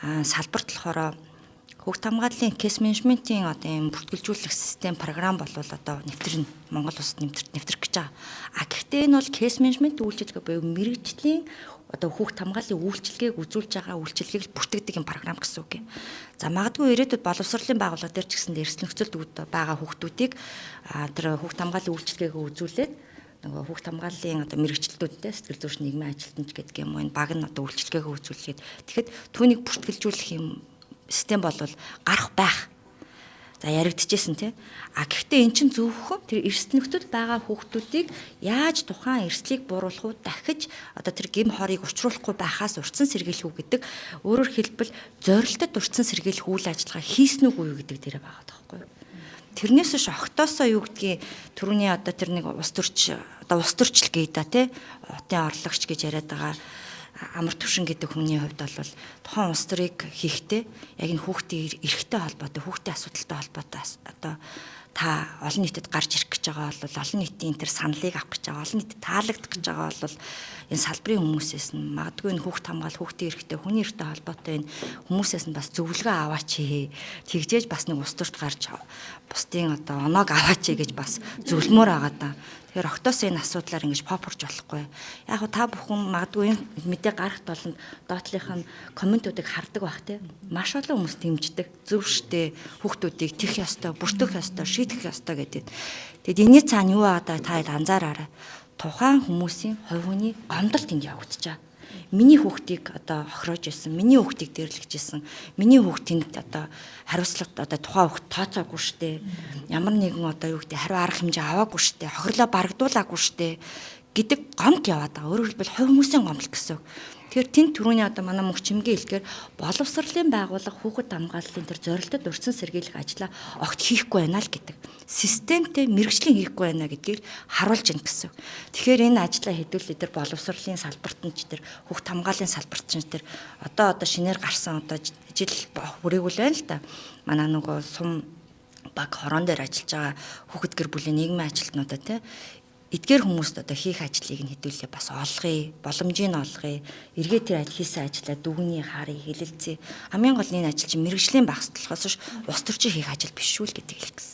салбарт болохоор хүүхд хамгааллын кейс менежментийн одоо юм бүртгэлжүүлэх систем програм болвол одоо нэвтрэн Монгол улсад нэвтрэх гэж байгаа. Гэхдээ энэ бол кейс менежмент үйлчилгээ буюу мэрэгжлийн одоо хүүхд хамгааллын үйлчилгээг үзүүлж байгаа үйлчилгээг бүртгэдэг юм програм гэсэн үг юм. За магадгүй ирээдүйд боловсролын байгууллага дээр ч гэсэн эрсдэл нөхцөлд байгаа хүүхдүүдийг тэр хүүхд хамгааллын үйлчилгээгээ үзүүлээд нөгөө хүүхд хамгааллын одоо мэрэгчлэлтүүдтэй сэтгэл зүйч нийгмийн ажилтнч гэдэг юм уу энэ баг нь одоо үйлчилгээгээ үзүүлэхэд тэгэхэд түүнийг бүртгэлжүүлэх юм систем болвол гарах байх. За яригдчихсэн тий. Гэхдээ эн чинь зөвхөн тэр эрсдэл нөхцөл байгаа хүүхдүүдийг яаж тухайн эрсдлийг бууруулах уу дахиж одоо тэр гим хорыг учруулахгүй байхаас урьдчилан сэргийлэх үү гэдэг өөрөөр хэлбэл зорилтод урьдчилан сэргийлэх үйл ажиллагаа хийсэн үгүй юу гэдэг дээр байгаа байхгүй юу. Тэрнээс ш огтоосоо юу гэдгийг түрүүний одоо тэр нэг ус төрч одоо ус төрчл гээ да тий. Утын орлогч гэж яриад байгаа амар төвшин гэдэг хүний хувьд бол тухайн улс төрийг хийхдээ яг энэ хүүхдийн эрхтэй холбоотой хүүхдийн асуудалтай холбоотой одоо та олон нийтэд гарч ирэх гэж байгаа бол олон нийтийн тэр саналыг авах гэж байгаа олон нийтэд таалагдах гэж байгаа бол энэ салбарын хүмүүсээс нь магадгүй энэ хүүхд хамгаал хүүхдийн эрхтэй хүний эрхтэй холбоотой энэ хүмүүсээс нь бас зөвлөгөө аваач тэгжээж бас нэг ус төрт гарч бусдын одоо оноог аваач гэж бас зөвлөмөр байгаа да. Тэгэхээр октоос энэ асуудлаар ингэж попорч болохгүй. Яг та бүхэн магадгүй энэ мэдээ гарахт болон доотлынх нь комментуудыг хардаг бах тий. Маш олон хүмүүс дэмждэг. Зөв штэ хүүхдүүдийг тэх ёстой, бүртгэх ёстой, шийдэх ёстой гэдэг. Тэгэд энэний цаана юу байгаа та анзаараарай. Тухайн хүмүүсийн хувь хүний гомдол тэнд явагдчихаа. Миний хүүхдийг одоо хохироож исэн, миний хүүхдийг дэрлэгж исэн, миний хүүхд тэнд одоо хариуцлага одоо тухайн хүүхд тооцоогүй штэ. Ямар нэгэн одоо юу гэдэг хариу арга хэмжээ аваагүй штэ, хохирлоо барагдуулаагүй штэ гэдэг гомд яваад байгаа. Өөрөөр хэлбэл хувь хүмүүсийн гомдол гэсэн. Тэгэхээр тэнд түрүүний одоо манай мөнх чимгээ хэлгээр боловсролын байгууллага хүүхэд хамгааллын тэр зорилтод урьдчилан сэргийлэх ажлаа огт хийхгүй байна л гэдэг. Системтэй мэрэгжлийн хийхгүй байна гэдгийг харуулж ийн гэсэн. Тэгэхээр энэ ажлаа хэдүүлээ тэр боловсролын салбарт нь ч тэр хүүхэд хамгааллын салбарт ч тэр одоо шинээр гарсан одоо жил хүрээгүй л байна л да. Манай нөгөө сум баг хорон дээр ажиллаж байгаа хүүхэд гэр бүлийн нийгмийн ажилтнуудаа тий эдгээр хүмүүст одоо хийх ажлыг нь хэдүүлээ бас олгоё, боломжийг нь олгоё. Эргээ тэр хийсэн ажлаа дүгнээ харъя, хэлэлцээ. Хамгийн гол нь энэ ажил чинь мэрэгжлийн багцлахаас ус төрчийн хийх ажил биш шүү л гэдэг хэлэх гэсэн.